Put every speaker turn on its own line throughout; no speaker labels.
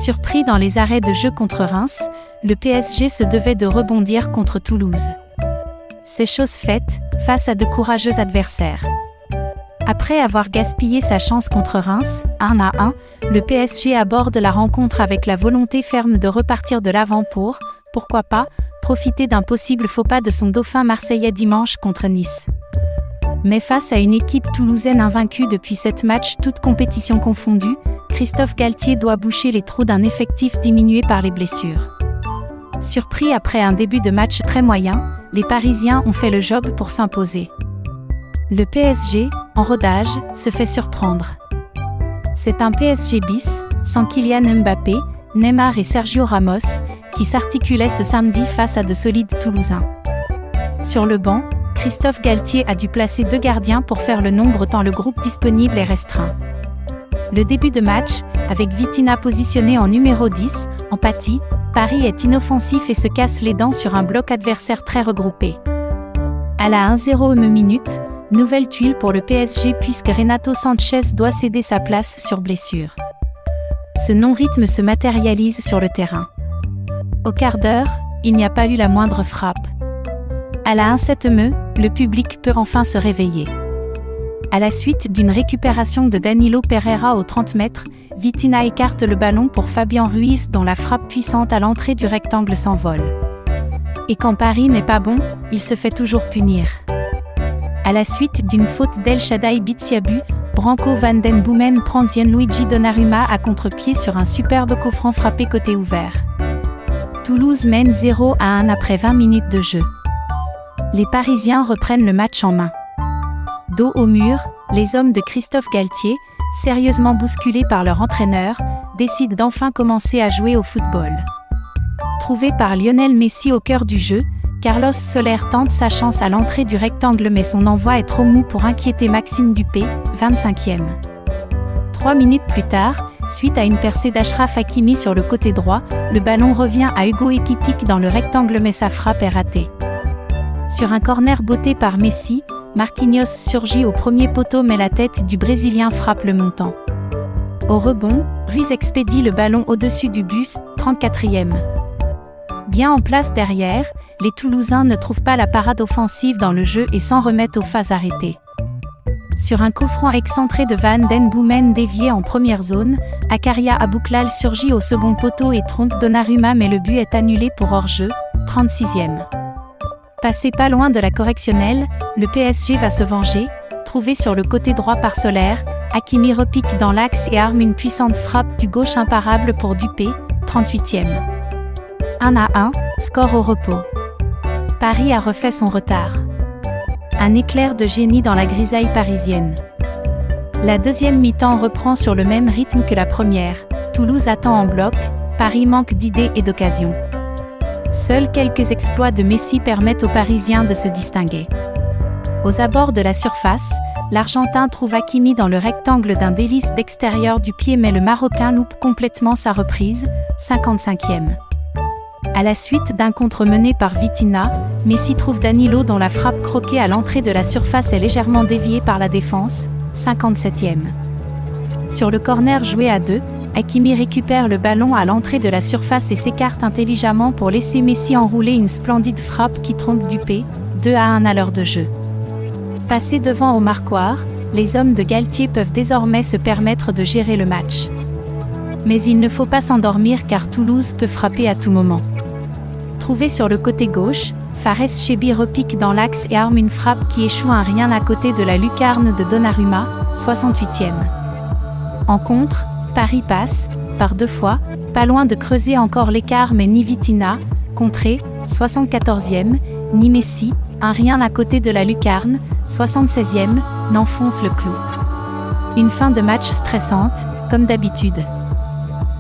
Surpris dans les arrêts de jeu contre Reims, le PSG se devait de rebondir contre Toulouse. C'est chose faite, face à de courageux adversaires. Après avoir gaspillé sa chance contre Reims, 1-1, le PSG aborde la rencontre avec la volonté ferme de repartir de l'avant pour, pourquoi pas, profiter d'un possible faux pas de son dauphin marseillais dimanche contre Nice. Mais face à une équipe toulousaine invaincue depuis 7 matchs toutes compétitions confondues, Christophe Galtier doit boucher les trous d'un effectif diminué par les blessures. Surpris après un début de match très moyen, les Parisiens ont fait le job pour s'imposer. Le PSG, en rodage, se fait surprendre. C'est un PSG bis, sans Kylian Mbappé, Neymar et Sergio Ramos, qui s'articulait ce samedi face à de solides Toulousains. Sur le banc, Christophe Galtier a dû placer 2 gardiens pour faire le nombre tant le groupe disponible est restreint. Le début de match, avec Vitinha positionné en numéro 10, en pâtit, Paris est inoffensif et se casse les dents sur un bloc adversaire très regroupé. À la 1-0 minute, nouvelle tuile pour le PSG puisque Renato Sanchez doit céder sa place sur blessure. Ce non-rythme se matérialise sur le terrain. Au quart d'heure, il n'y a pas eu la moindre frappe. À la 1-7, le public peut enfin se réveiller. À la suite d'une récupération de Danilo Pereira aux 30 mètres, Vitinha écarte le ballon pour Fabien Ruiz dont la frappe puissante à l'entrée du rectangle s'envole. Et quand Paris n'est pas bon, il se fait toujours punir. À la suite d'une faute d'El Shaddai Bitsiabu, Branco van den Boomen prend Gianluigi Donnarumma à contre-pied sur un superbe coup franc frappé côté ouvert. Toulouse mène 0-1 après 20 minutes de jeu. Les Parisiens reprennent le match en main. Dos au mur, les hommes de Christophe Galtier, sérieusement bousculés par leur entraîneur, décident d'enfin commencer à jouer au football. Trouvé par Lionel Messi au cœur du jeu, Carlos Soler tente sa chance à l'entrée du rectangle mais son envoi est trop mou pour inquiéter Maxime Dupé, 25e. 3 minutes plus tard, suite à une percée d'Achraf Hakimi sur le côté droit, le ballon revient à Hugo Ekitike dans le rectangle mais sa frappe est ratée. Sur un corner botté par Messi, Marquinhos surgit au premier poteau mais la tête du Brésilien frappe le montant. Au rebond, Ruiz expédie le ballon au-dessus du but, 34e. Bien en place derrière, les Toulousains ne trouvent pas la parade offensive dans le jeu et s'en remettent aux phases arrêtées. Sur un coup franc excentré de Van den Boomen dévié en première zone, Akaria Abouklal surgit au second poteau et trompe Donnarumma mais le but est annulé pour hors-jeu, 36e. Passé pas loin de la correctionnelle, le PSG va se venger. Trouvé sur le côté droit par Soler, Hakimi repique dans l'axe et arme une puissante frappe du gauche imparable pour Dupé, 38e. 1-1, score au repos. Paris a refait son retard. Un éclair de génie dans la grisaille parisienne. La deuxième mi-temps reprend sur le même rythme que la première. Toulouse attend en bloc, Paris manque d'idées et d'occasions. Seuls quelques exploits de Messi permettent aux Parisiens de se distinguer. Aux abords de la surface, l'Argentin trouve Hakimi dans le rectangle d'un délice d'extérieur du pied mais le Marocain loupe complètement sa reprise, 55e. À la suite d'un contre mené par Vitinha, Messi trouve Danilo dont la frappe croquée à l'entrée de la surface est légèrement déviée par la défense, 57e. Sur le corner joué à 2, Hakimi récupère le ballon à l'entrée de la surface et s'écarte intelligemment pour laisser Messi enrouler une splendide frappe qui trompe Dupé, 2-1 à l'heure de jeu. Passés devant au marquoir, les hommes de Galtier peuvent désormais se permettre de gérer le match. Mais il ne faut pas s'endormir car Toulouse peut frapper à tout moment. Trouvé sur le côté gauche, Fares Chebi repique dans l'axe et arme une frappe qui échoue un rien à côté de la lucarne de Donnarumma, 68e. En contre, Paris passe, par 2 fois, pas loin de creuser encore l'écart mais ni Vitinha, contré, 74e, ni Messi, un rien à côté de la lucarne, 76e, n'enfonce le clou. Une fin de match stressante, comme d'habitude.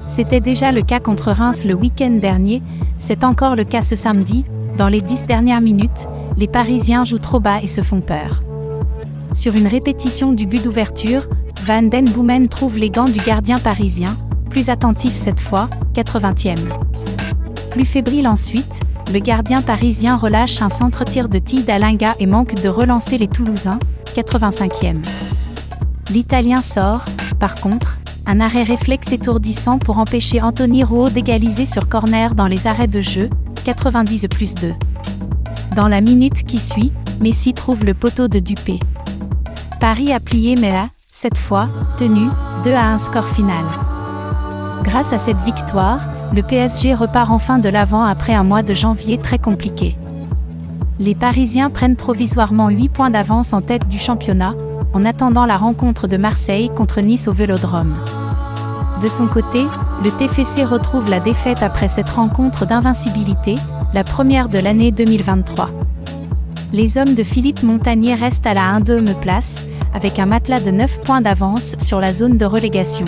C'était déjà le cas contre Reims le week-end dernier, c'est encore le cas ce samedi, dans les 10 dernières minutes, les Parisiens jouent trop bas et se font peur. Sur une répétition du but d'ouverture, Van den Boomen trouve les gants du gardien parisien, plus attentif cette fois, 80e. Plus fébrile ensuite, le gardien parisien relâche un centre-tir de Tide Alinga et manque de relancer les Toulousains, 85e. L'Italien sort, par contre, un arrêt réflexe étourdissant pour empêcher Anthony Rouault d'égaliser sur corner dans les arrêts de jeu, 90+2. Dans la minute qui suit, Messi trouve le poteau de Dupé. Paris a plié mais a, cette fois, tenu, 2-1 score final. Grâce à cette victoire, le PSG repart enfin de l'avant après un mois de janvier très compliqué. Les Parisiens prennent provisoirement 8 points d'avance en tête du championnat, en attendant la rencontre de Marseille contre Nice au Vélodrome. De son côté, le TFC retrouve la défaite après cette rencontre d'invincibilité, la première de l'année 2023. Les hommes de Philippe Montagnier restent à la 1-2e place, avec un matelas de 9 points d'avance sur la zone de relégation.